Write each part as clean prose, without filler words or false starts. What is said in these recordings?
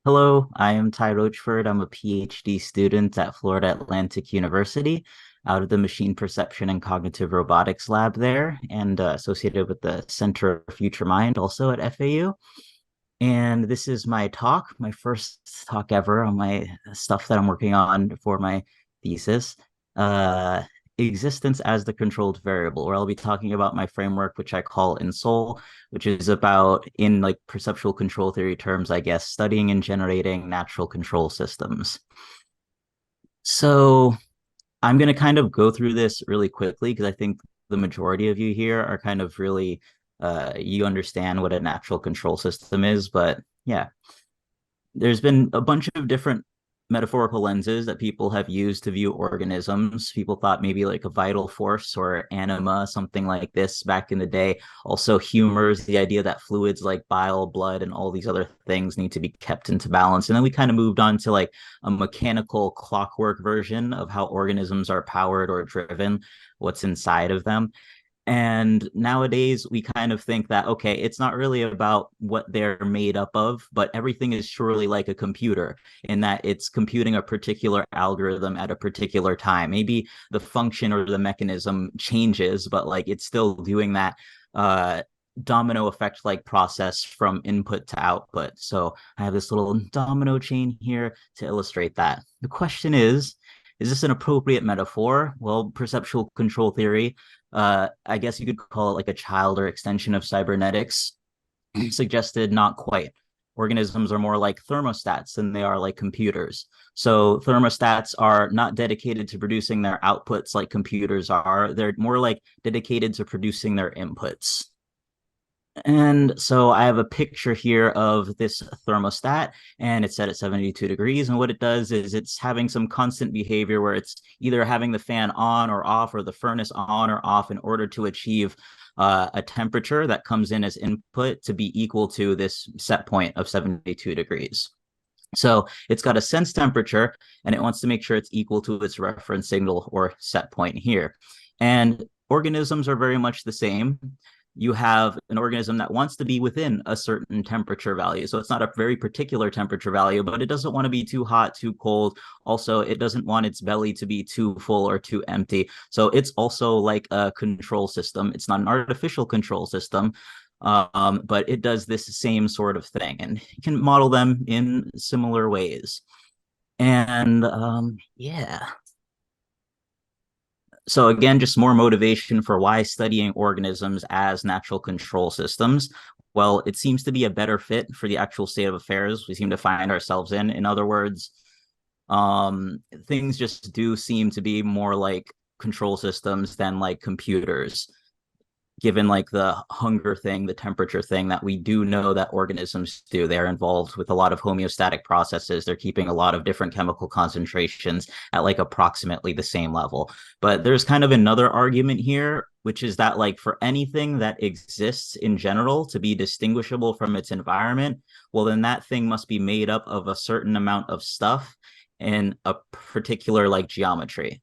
Hello, I am Ty Rochford. I'm a PhD student at Florida Atlantic University out of the Machine Perception and Cognitive Robotics Lab there and associated with the Center of Future Mind also at FAU. And this is my talk, my first talk ever on my stuff that I'm working on for my thesis, uh, existence as the controlled variable, where I'll be talking about my framework, which I call InSol, which is about, in like perceptual control theory terms, I guess, studying and generating natural control systems. So I'm going to kind of go through this really quickly because I think the majority of you here are kind of really, you understand what a natural control system is. But yeah, there's been a bunch of different metaphorical lenses that people have used to view organisms. People thought maybe like a vital force or anima, something like this back in the day. Also, humors, the idea that fluids like bile, blood, and all these other things need to be kept into balance. And then we kind of moved on to like a mechanical clockwork version of how organisms are powered or driven, what's inside of them. And nowadays, we kind of think that, okay, it's not really about what they're made up of, but everything is surely like a computer in that it's computing a particular algorithm at a particular time. Maybe the function or the mechanism changes, but like it's still doing that domino effect like process from input to output. So I have this little domino chain here to illustrate that. The question is this an appropriate metaphor? Well, perceptual control theory, I guess you could call it like a child or extension of cybernetics, suggested not quite. Organisms are more like thermostats than they are like computers. So thermostats are not dedicated to producing their outputs like computers are. They're more like dedicated to producing their inputs. And so I have a picture here of this thermostat, and it's set at 72 degrees. And what it does is it's having some constant behavior where it's either having the fan on or off or the furnace on or off in order to achieve a temperature that comes in as input to be equal to this set point of 72 degrees. So it's got a sense temperature and it wants to make sure it's equal to its reference signal or set point here. And organisms are very much the same. You have an organism that wants to be within a certain temperature value. So it's not a very particular temperature value, but it doesn't want to be too hot, too cold. Also, it doesn't want its belly to be too full or too empty. So it's also like a control system. It's not an artificial control system, but it does this same sort of thing, and you can model them in similar ways. And yeah, so again, just more motivation for why studying organisms as natural control systems. Well, it seems to be a better fit for the actual state of affairs we seem to find ourselves in. In other words, things just do seem to be more like control systems than like computers, given like the hunger thing, the temperature thing that we do know that organisms do. They're involved with a lot of homeostatic processes. They're keeping a lot of different chemical concentrations at like approximately the same level. But there's kind of another argument here, which is that like for anything that exists in general to be distinguishable from its environment, well, then that thing must be made up of a certain amount of stuff in a particular like geometry.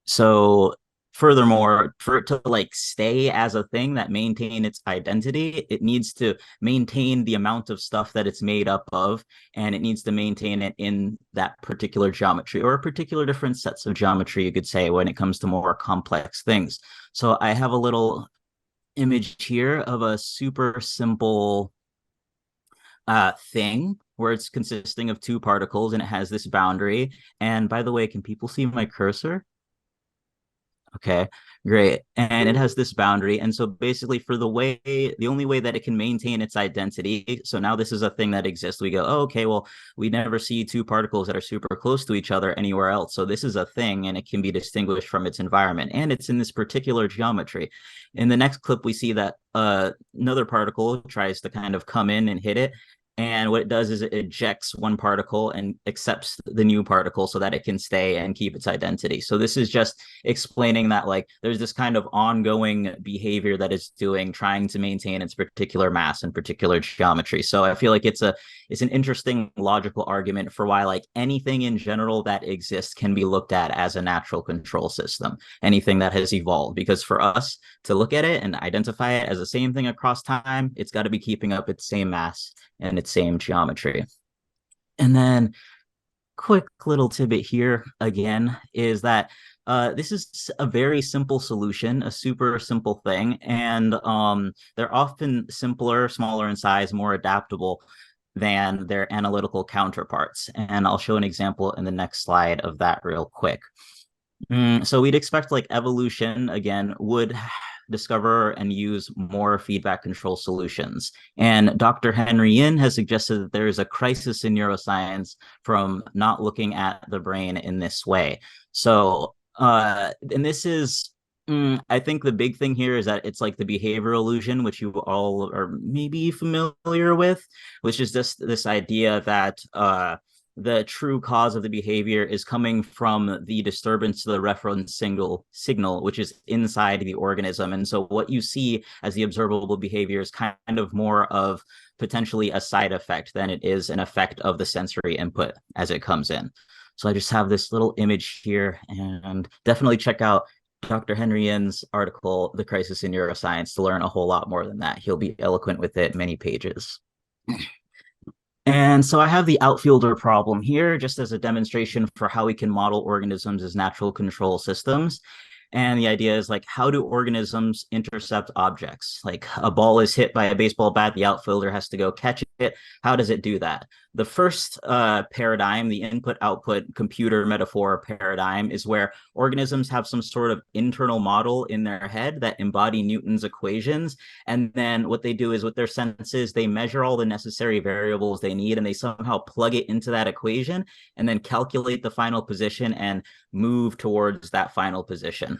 So furthermore, for it to like stay as a thing that maintain its identity, it needs to maintain the amount of stuff that it's made up of, and it needs to maintain it in that particular geometry or a particular different sets of geometry, you could say, when it comes to more complex things. So I have a little image here of a super simple thing where it's consisting of two particles and it has this boundary. And by the way, can people see my cursor? Okay, great. And it has this boundary. And so basically for the only way that it can maintain its identity, so now this is a thing that exists. We go, oh, okay, well, we never see two particles that are super close to each other anywhere else. So this is a thing and it can be distinguished from its environment. And it's in this particular geometry. In the next clip, we see that another particle tries to kind of come in and hit it. And what it does is it ejects one particle and accepts the new particle so that it can stay and keep its identity. So this is just explaining that like there's this kind of ongoing behavior that it's doing, trying to maintain its particular mass and particular geometry. So I feel like it's an interesting logical argument for why like anything in general that exists can be looked at as a natural control system, anything that has evolved. Because for us to look at it and identify it as the same thing across time, it's got to be keeping up its same mass and its same geometry. And then quick little tidbit here again is that this is a very simple solution, a super simple thing, and they're often simpler, smaller in size, more adaptable than their analytical counterparts. And I'll show an example in the next slide of that real quick. So we'd expect like evolution again would discover and use more feedback control solutions. And Dr. Henry Yin has suggested that there is a crisis in neuroscience from not looking at the brain in this way. So, and this is I think the big thing here is that it's like the behavior illusion, which you all are maybe familiar with, which is this idea that the true cause of the behavior is coming from the disturbance to the reference signal, which is inside the organism. And so what you see as the observable behavior is kind of more of potentially a side effect than it is an effect of the sensory input as it comes in. So I just have this little image here, and definitely check out Dr. Henry Yin's article, The Crisis in Neuroscience, to learn a whole lot more than that. He'll be eloquent with it, many pages. And so I have the outfielder problem here just as a demonstration for how we can model organisms as natural control systems. And the idea is like, how do organisms intercept objects? Like a ball is hit by a baseball bat, the outfielder has to go catch it. How does it do that? The first paradigm, the input output computer metaphor paradigm, is where organisms have some sort of internal model in their head that embody Newton's equations. And then what they do is with their senses, they measure all the necessary variables they need and they somehow plug it into that equation and then calculate the final position and move towards that final position.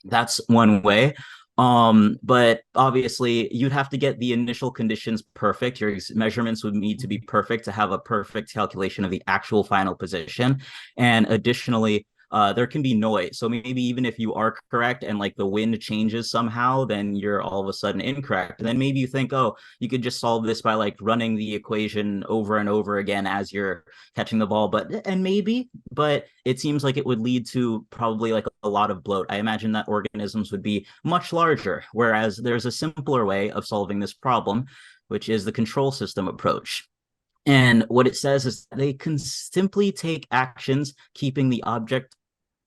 That's one way. But obviously you'd have to get the initial conditions perfect. Your measurements would need to be perfect to have a perfect calculation of the actual final position. And additionally, there can be noise. So maybe even if you are correct and like the wind changes somehow, then you're all of a sudden incorrect. And then maybe you think, oh, you could just solve this by like running the equation over and over again as you're catching the ball. And maybe, but it seems like it would lead to probably like a lot of bloat. I imagine that organisms would be much larger, whereas there's a simpler way of solving this problem, which is the control system approach. And what it says is they can simply take actions keeping the object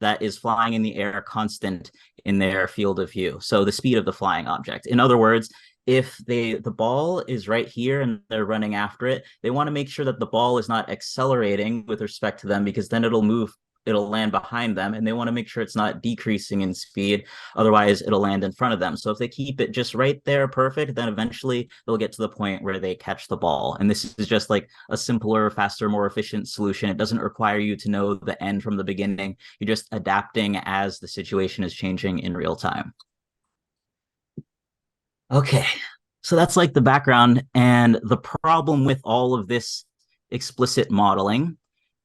that is flying in the air constant in their field of view. So the speed of the flying object. In other words, if the ball is right here and they're running after it, they want to make sure that the ball is not accelerating with respect to them, because then it'll land behind them, and they want to make sure it's not decreasing in speed. Otherwise, it'll land in front of them. So if they keep it just right there perfect, then eventually they'll get to the point where they catch the ball. And this is just like a simpler, faster, more efficient solution. It doesn't require you to know the end from the beginning. You're just adapting as the situation is changing in real time. Okay, so that's like the background. And the problem with all of this explicit modeling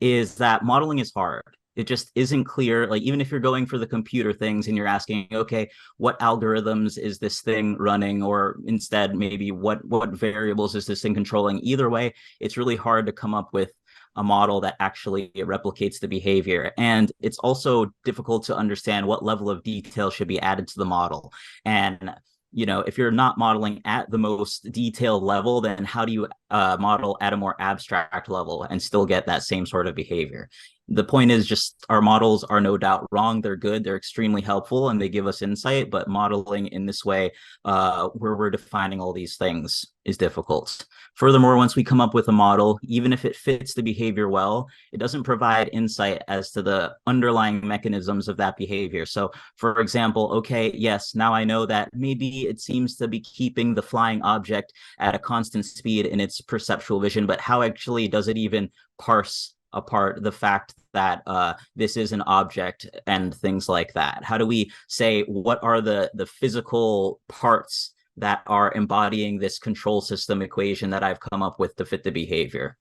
is that modeling is hard. It just isn't clear. Like, even if you're going for the computer things and you're asking, okay, what algorithms is this thing running? Or instead, maybe what variables is this thing controlling? Either way, it's really hard to come up with a model that actually replicates the behavior. And it's also difficult to understand what level of detail should be added to the model. And if you're not modeling at the most detailed level, then how do you model at a more abstract level and still get that same sort of behavior? The point is just our models are no doubt wrong. They're good. They're extremely helpful and they give us insight. But modeling in this way, where we're defining all these things, is difficult. Furthermore, once we come up with a model, even if it fits the behavior well, it doesn't provide insight as to the underlying mechanisms of that behavior. So, for example, okay, yes, now I know that maybe it seems to be keeping the flying object at a constant speed in its perceptual vision, but how actually does it even parse apart the fact that this is an object and things like that? How do we say what are the physical parts that are embodying this control system equation that I've come up with to fit the behavior?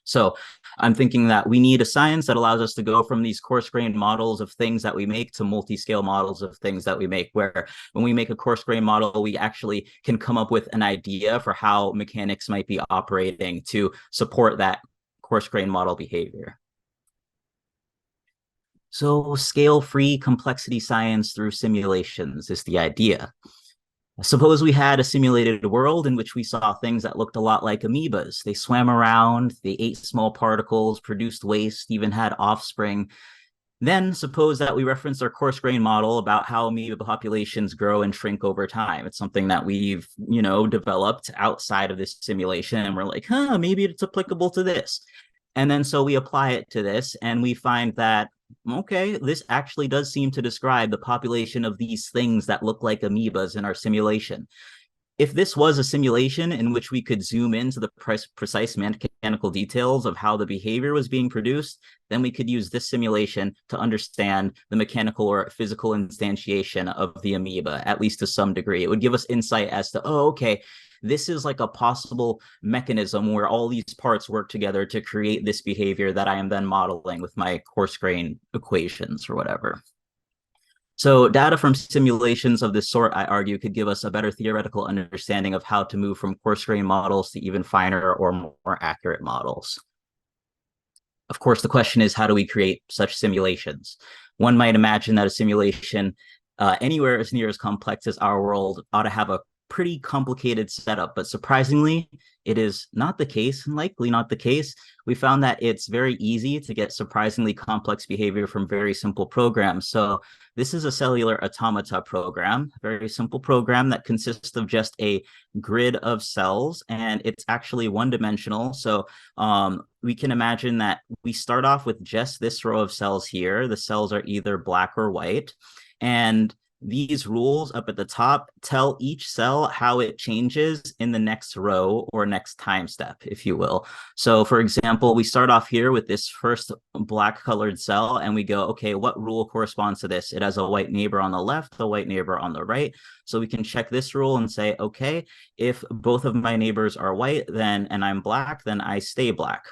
So I'm thinking that we need a science that allows us to go from these coarse-grained models of things that we make to multi-scale models of things that we make, where when we make a coarse-grained model, we actually can come up with an idea for how mechanics might be operating to support that coarse-grained model behavior. So scale-free complexity science through simulations is the idea. Suppose we had a simulated world in which we saw things that looked a lot like amoebas. They swam around, they ate small particles, produced waste, even had offspring. Then suppose that we reference our coarse grain model about how amoeba populations grow and shrink over time. It's something that we've, developed outside of this simulation. And we're like, maybe it's applicable to this. And then so we apply it to this and we find that, okay, this actually does seem to describe the population of these things that look like amoebas in our simulation. If this was a simulation in which we could zoom into the precise mechanical details of how the behavior was being produced, then we could use this simulation to understand the mechanical or physical instantiation of the amoeba, at least to some degree. It would give us insight as to, oh, okay, this is like a possible mechanism where all these parts work together to create this behavior that I am then modeling with my coarse grain equations or whatever. So data from simulations of this sort, I argue, could give us a better theoretical understanding of how to move from coarse grain models to even finer or more accurate models. Of course, the question is, how do we create such simulations? One might imagine that a simulation anywhere as near as complex as our world ought to have a pretty complicated setup, but surprisingly, it is not the case, and likely not the case. We found that it's very easy to get surprisingly complex behavior from very simple programs. So this is a cellular automata program, a very simple program that consists of just a grid of cells, and it's actually one-dimensional. So we can imagine that we start off with just this row of cells here. The cells are either black or white, and these rules up at the top tell each cell how it changes in the next row or next time step, if you will. So for example, we start off here with this first black colored cell and we go, okay, what rule corresponds to this? It has a white neighbor on the left, a white neighbor on the right. So we can check this rule and say, okay, if both of my neighbors are white, then and I'm black, then I stay black.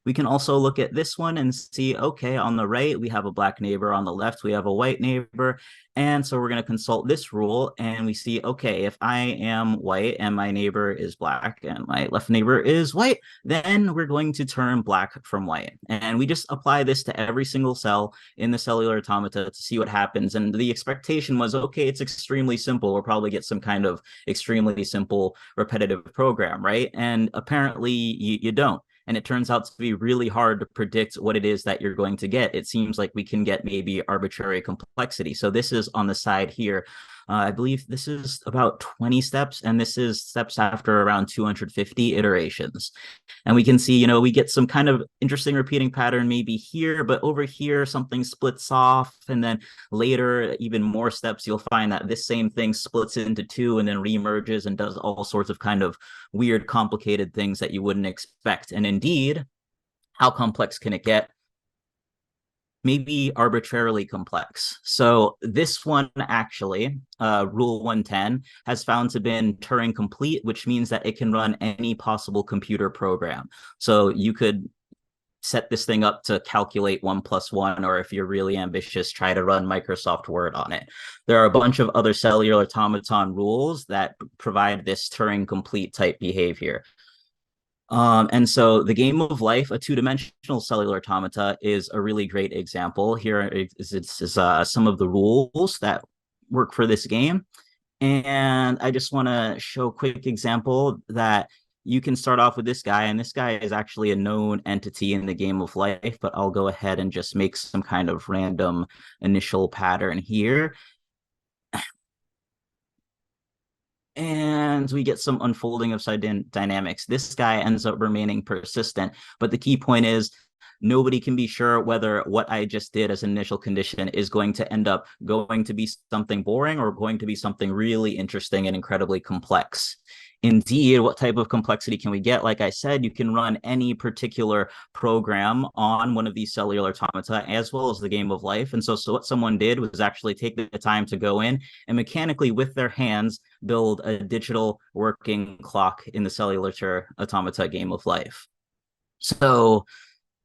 We can also look at this one and see, okay, on the right, we have a black neighbor. On the left, we have a white neighbor. And so we're going to consult this rule and we see, okay, if I am white and my neighbor is black and my left neighbor is white, then we're going to turn black from white. And we just apply this to every single cell in the cellular automata to see what happens. And the expectation was, okay, it's extremely simple. We'll probably get some kind of extremely simple repetitive program, right? And apparently you don't. And it turns out to be really hard to predict what it is that you're going to get. It seems like we can get maybe arbitrary complexity. So this is on the side here. I believe this is about 20 steps, and this is steps after around 250 iterations. And we can see, we get some kind of interesting repeating pattern maybe here, but over here, something splits off. And then later, even more steps, you'll find that this same thing splits into two and then reemerges and does all sorts of kind of weird, complicated things that you wouldn't expect. And indeed, how complex can it get? Maybe arbitrarily complex. So this one actually, Rule 110, has found to been Turing complete, which means that it can run any possible computer program. So you could set this thing up to calculate 1+1, or if you're really ambitious, try to run Microsoft Word on it. There are a bunch of other cellular automaton rules that provide this Turing complete type behavior. And so the game of life, a two-dimensional cellular automata, is a really great example. Here is some of the rules that work for this game. And I just want to show a quick example that you can start off with this guy, and this guy is actually a known entity in the game of life, but I'll go ahead and just make some kind of random initial pattern here. And we get some unfolding of dynamics. This guy ends up remaining persistent, but the key point is nobody can be sure whether what I just did as an initial condition is going to end up going to be something boring or going to be something really interesting and incredibly complex. Indeed, what type of complexity can we get? Like I said, you can run any particular program on one of these cellular automata as well as the game of life. And so what someone did was actually take the time to go in and mechanically with their hands build a digital working clock in the cellular automata game of life. So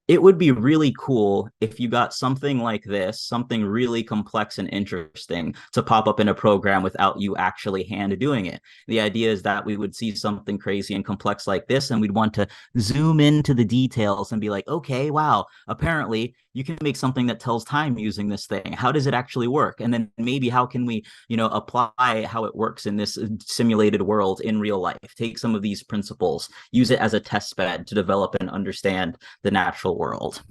it would be really cool if you got something like this, something really complex and interesting to pop up in a program without you actually hand doing it. The idea is that we would see something crazy and complex like this, and we'd want to zoom into the details and be like, okay, wow, apparently you can make something that tells time using this thing. How does it actually work? And then maybe how can we, apply how it works in this simulated world in real life? Take some of these principles, use it as a test bed to develop and understand the natural world.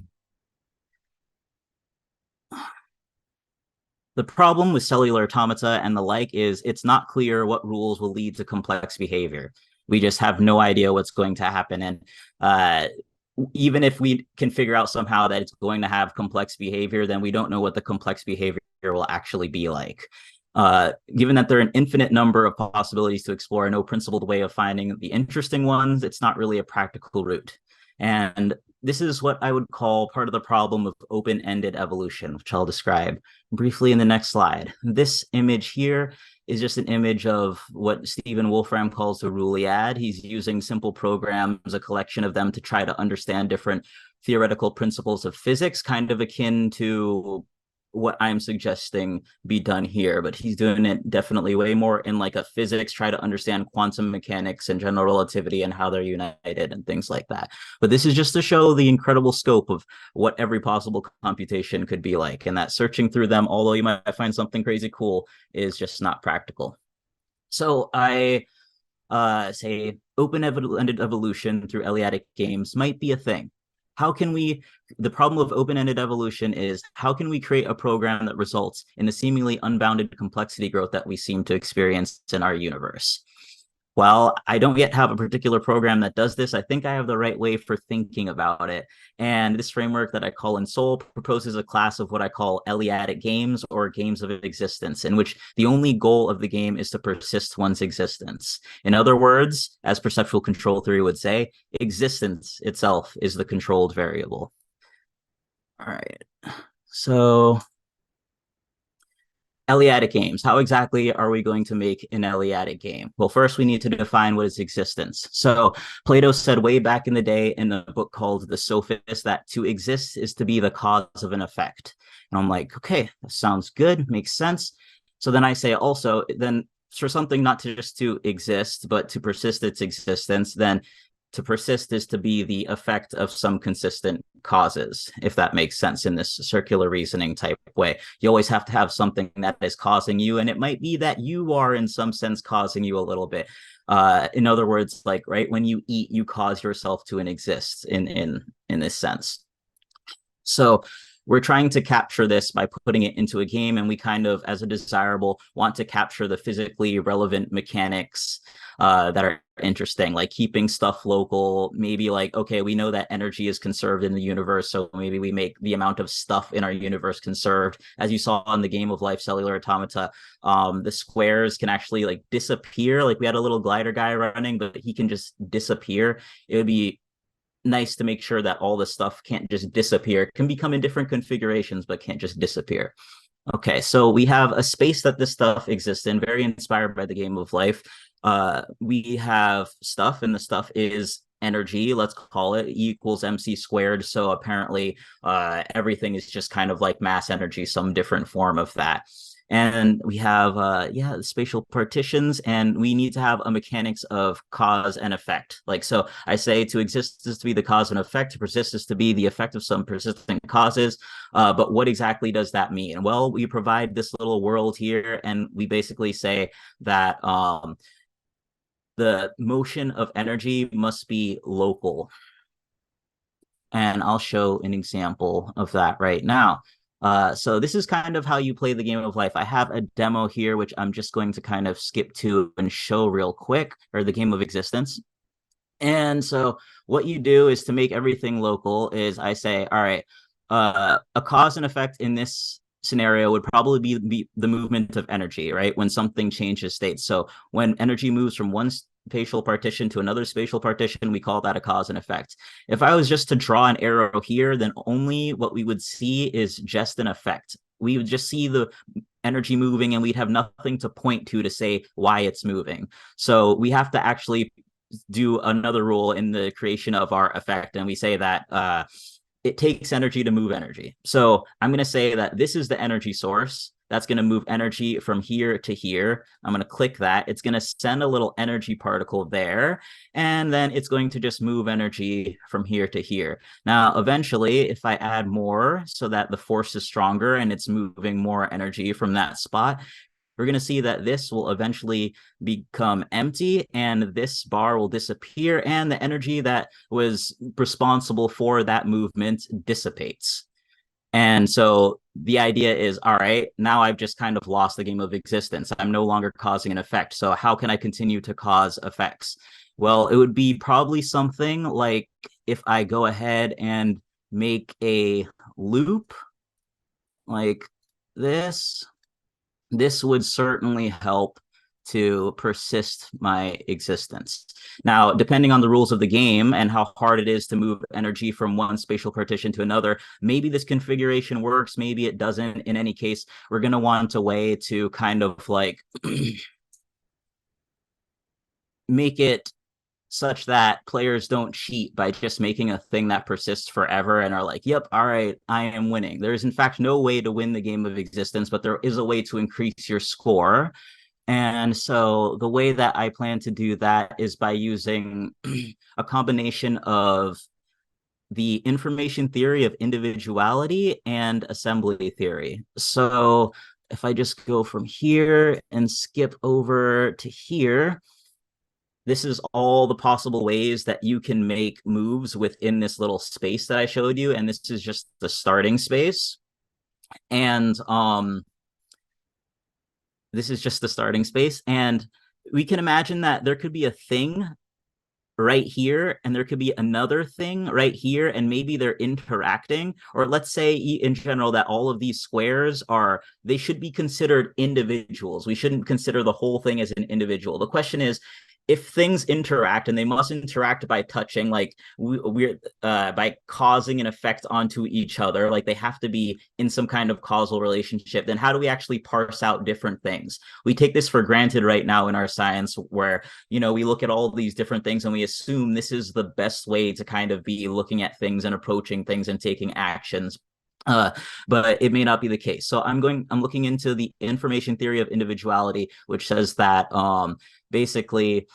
The problem with cellular automata and the like is it's not clear what rules will lead to complex behavior. We just have no idea what's going to happen. And uh, even if we can figure out somehow that it's going to have complex behavior, then we don't know what the complex behavior will actually be like. Given that there are an infinite number of possibilities to explore, no principled way of finding the interesting ones, it's not really a practical route. And this is what I would call part of the problem of open-ended evolution, which I'll describe briefly in the next slide. This image here is just an image of what Stephen Wolfram calls the Ruliad. He's using simple programs, a collection of them to try to understand different theoretical principles of physics, kind of akin to what I'm suggesting be done here, but he's doing it definitely way more in like a physics, try to understand quantum mechanics and general relativity and how they're united and things like that. But this is just to show the incredible scope of what every possible computation could be like, and that searching through them, although you might find something crazy cool, is just not practical. So I say open-ended evolution through Eleatic games might be a thing. How can we, the problem of open-ended evolution is how can we create a program that results in the seemingly unbounded complexity growth that we seem to experience in our universe? Well, I don't yet have a particular program that does this. I think I have the right way for thinking about it. And this framework that I call Ensoul proposes a class of what I call Eleatic games or games of existence, in which the only goal of the game is to persist one's existence. In other words, as perceptual control theory would say, existence itself is the controlled variable. All right. So Eleatic games. How exactly are we going to make an Eleatic game? Well, first we need to define what is existence. So Plato said way back in the day in a book called The Sophist that to exist is to be the cause of an effect. And I'm like, okay, that sounds good, makes sense. So then I say also, then for something not to just to exist, but to persist its existence, then to persist is to be the effect of some consistent causes, if that makes sense in this circular reasoning type way. You always have to have something that is causing you, and it might be that you are in some sense causing you a little bit. In other words, like right when you eat, you cause yourself to exist in this sense. So we're trying to capture this by putting it into a game, and we kind of, as a desirable, want to capture the physically relevant mechanics that are interesting, like keeping stuff local. Maybe like, okay, we know that energy is conserved in the universe, so maybe we make the amount of stuff in our universe conserved. As you saw in the Game of Life Cellular Automata, the squares can actually like disappear. Like we had a little glider guy running, but he can just disappear. It would be nice to make sure that all this stuff can't just disappear. It can become in different configurations, but can't just disappear. Okay, so we have a space that this stuff exists in, very inspired by the Game of Life. We have stuff, and the stuff is energy, let's call it, E equals mc squared. So apparently everything is just kind of like mass energy, some different form of that. And we have spatial partitions, and we need to have a mechanics of cause and effect. Like, so I say to exist is to be the cause and effect, to persist is to be the effect of some persistent causes. But what exactly does that mean? Well, we provide this little world here, and we basically say that the motion of energy must be local. And I'll show an example of that right now. So this is kind of how you play the Game of Life. I have a demo here, which I'm just going to kind of skip to and show real quick, or the Game of Existence. And so what you do is to make everything local is I say, all right, a cause and effect in this scenario would probably be the movement of energy, right? When something changes state. So when energy moves from one spatial partition to another spatial partition, we call that a cause and effect. If I was just to draw an arrow here, then only what we would see is just an effect. We would just see the energy moving, and we'd have nothing to point to say why it's moving. So we have to actually do another rule in the creation of our effect, and we say that it takes energy to move energy. So I'm going to say that this is the energy source. That's going to move energy from here to here. I'm going to click that. It's going to send a little energy particle there. And then it's going to just move energy from here to here. Now, eventually, if I add more so that the force is stronger and it's moving more energy from that spot, we're going to see that this will eventually become empty and this bar will disappear and the energy that was responsible for that movement dissipates. And so the idea is, all right, now I've just kind of lost the game of existence. I'm no longer causing an effect. So how can I continue to cause effects? Well, it would be probably something like if I go ahead and make a loop like this would certainly help to persist my existence. Now, depending on the rules of the game and how hard it is to move energy from one spatial partition to another, maybe this configuration works, maybe it doesn't. In any case, we're going to want a way to kind of like make it such that players don't cheat by just making a thing that persists forever and are like, yep, all right, I am winning. There is, in fact, no way to win the game of existence, but there is a way to increase your score. And so the way that I plan to do that is by using a combination of the information theory of individuality and assembly theory. So if I just go from here and skip over to here, this is all the possible ways that you can make moves within this little space that I showed you. And this is just the starting space. And this is just the starting space. And we can imagine that there could be a thing right here and there could be another thing right here, and maybe they're interacting. Or let's say in general that all of these squares they should be considered individuals. We shouldn't consider the whole thing as an individual. The question is, if things interact, and they must interact by touching, like we're by causing an effect onto each other, like they have to be in some kind of causal relationship, then how do we actually parse out different things? We take this for granted right now in our science, where we look at all these different things and we assume this is the best way to kind of be looking at things and approaching things and taking actions. But it may not be the case. So I'm looking into the information theory of individuality, which says that basically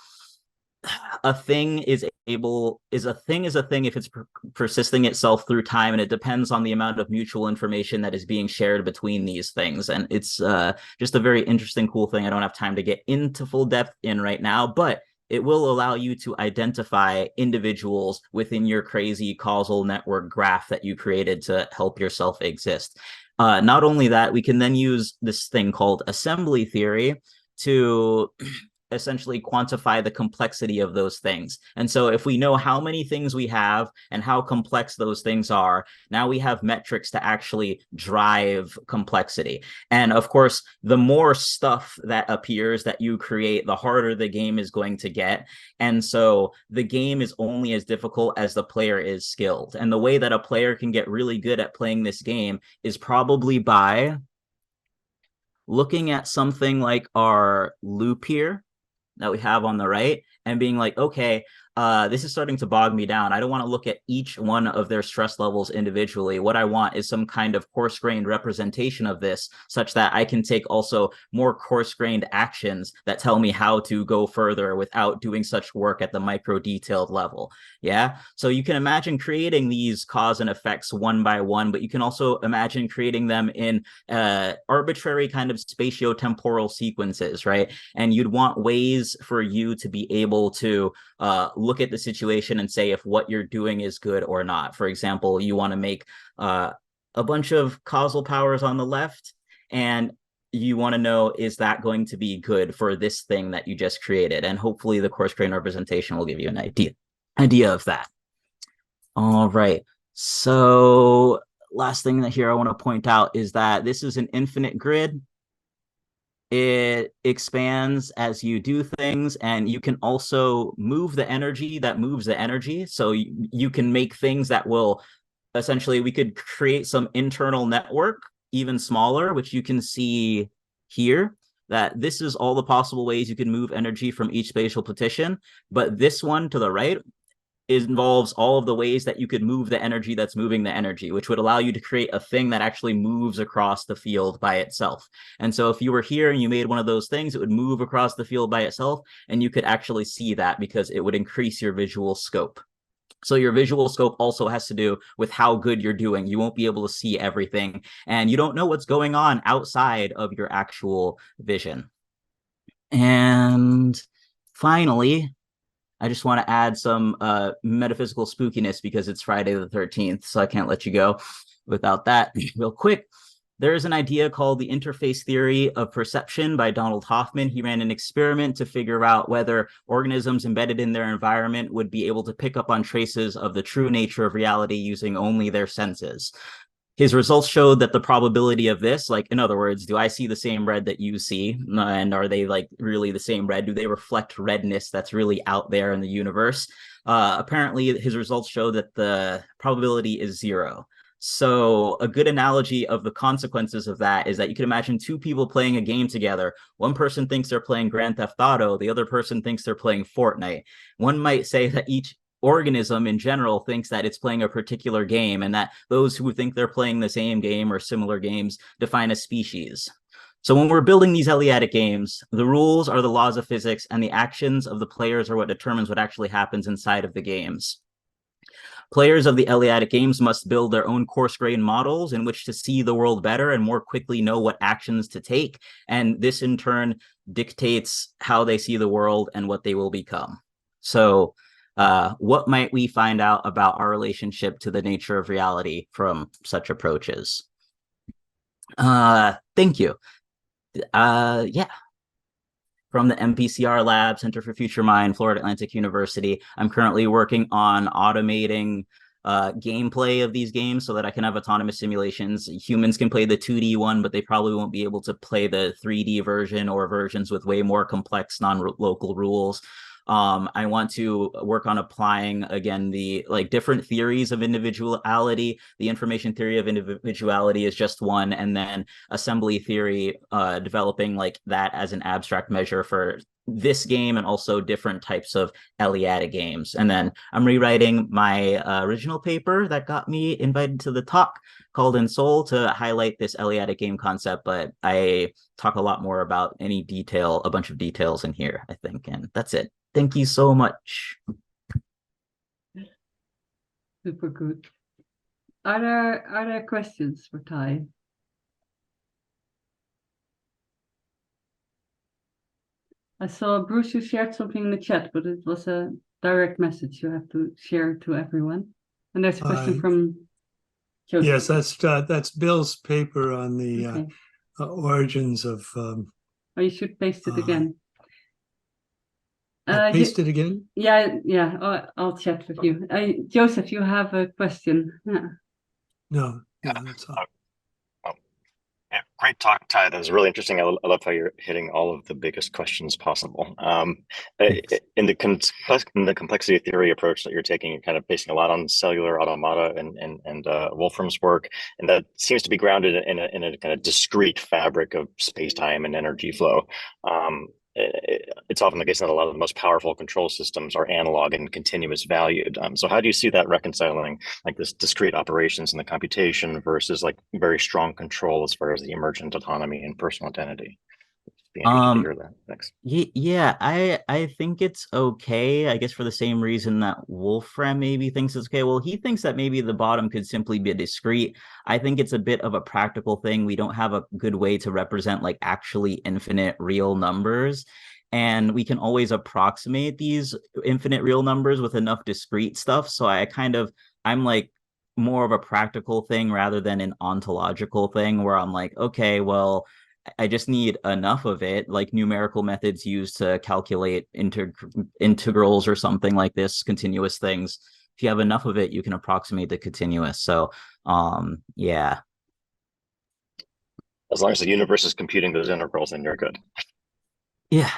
a thing is a thing if it's persisting itself through time, and it depends on the amount of mutual information that is being shared between these things. And it's just a very interesting, cool thing I don't have time to get into full depth in right now, but it will allow you to identify individuals within your crazy causal network graph that you created to help yourself exist. Not only that, we can then use this thing called assembly theory to essentially quantify the complexity of those things. And so if we know how many things we have and how complex those things are, now we have metrics to actually drive complexity. And of course, the more stuff that appears that you create, the harder the game is going to get. And so the game is only as difficult as the player is skilled. And the way that a player can get really good at playing this game is probably by looking at something like our loop here that we have on the right and being like, okay, this is starting to bog me down. I don't want to look at each one of their stress levels individually. What I want is some kind of coarse-grained representation of this, such that I can take also more coarse-grained actions that tell me how to go further without doing such work at the micro-detailed level. Yeah. So you can imagine creating these cause and effects one by one, but you can also imagine creating them in arbitrary kind of spatio-temporal sequences, right? And you'd want ways for you to be able to look at the situation and say if what you're doing is good or not. For example, you want to make a bunch of causal powers on the left, and you want to know, is that going to be good for this thing that you just created? And hopefully the coarse grain representation will give you an idea of that. All right. So last thing that here I want to point out is that this is an infinite grid. It expands as you do things, and you can also move the energy that moves the energy. So you can make things that will essentially, we could create some internal network even smaller, which you can see here, that this is all the possible ways you can move energy from each spatial partition. But this one to the right, involves all of the ways that you could move the energy that's moving the energy, which would allow you to create a thing that actually moves across the field by itself. And so if you were here and you made one of those things, it would move across the field by itself, and you could actually see that because it would increase your visual scope. So your visual scope also has to do with how good you're doing. You won't be able to see everything, and you don't know what's going on outside of your actual vision. And finally, I just want to add some metaphysical spookiness because it's Friday the 13th, so I can't let you go without that. Real quick, there is an idea called the interface theory of perception by Donald Hoffman. He ran an experiment to figure out whether organisms embedded in their environment would be able to pick up on traces of the true nature of reality using only their senses. His results showed that the probability of this, like, in other words, do I see the same red that you see? And are they like really the same red? Do they reflect redness that's really out there in the universe? Apparently, his results show that the probability is 0. So a good analogy of the consequences of that is that you can imagine two people playing a game together. One person thinks they're playing Grand Theft Auto. The other person thinks they're playing Fortnite. One might say that each organism in general thinks that it's playing a particular game, and that those who think they're playing the same game or similar games define a species. So when we're building these Eleatic games, the rules are the laws of physics, and the actions of the players are what determines what actually happens inside of the games. Players of the Eleatic games must build their own coarse-grained models in which to see the world better and more quickly know what actions to take, and this in turn dictates how they see the world and what they will become. So what might we find out about our relationship to the nature of reality from such approaches? Thank you. Yeah. From the MPCR Lab, Center for Future Mind, Florida Atlantic University, I'm currently working on automating gameplay of these games so that I can have autonomous simulations. Humans can play the 2D one, but they probably won't be able to play the 3D version or versions with way more complex non-local rules. I want to work on applying, again, the like different theories of individuality. The information theory of individuality is just one, and then assembly theory, developing like that as an abstract measure for this game and also different types of Eleatic games. And then I'm rewriting my original paper that got me invited to the talk called In Soul to highlight this Eleatic game concept, but I talk a lot more about a bunch of details in here, I think, and that's it. Thank you so much. Super good. Are there questions for Ty? I saw Bruce, you shared something in the chat, but it was a direct message you have to share to everyone. And there's a question from Joseph. Yes, that's Bill's paper on the origins of. Oh, you should paste it again. Paste it again? Yeah. I'll chat with you. Joseph, you have a question. Yeah. No, that's all. Yeah, great talk, Ty. That was really interesting. I love how you're hitting all of the biggest questions possible. In the complexity theory approach that you're taking, you're kind of basing a lot on cellular automata and Wolfram's work, and that seems to be grounded in a kind of discrete fabric of space-time and energy flow. It's often the case that a lot of the most powerful control systems are analog and continuous valued. So how do you see that reconciling like this discrete operations in the computation versus like very strong control as far as the emergent autonomy and personal identity? Be interested to hear that. Thanks. Yeah, I think it's okay, I guess, for the same reason that Wolfram maybe thinks it's okay. Well, he thinks that maybe the bottom could simply be discrete. I think it's a bit of a practical thing. We don't have a good way to represent like actually infinite real numbers. And we can always approximate these infinite real numbers with enough discrete stuff. So I'm like more of a practical thing rather than an ontological thing where I'm like, okay, well, I just need enough of it, like numerical methods used to calculate integrals or something like this, continuous things. If you have enough of it, you can approximate the continuous. So, yeah. As long as the universe is computing those integrals, then you're good. Yeah.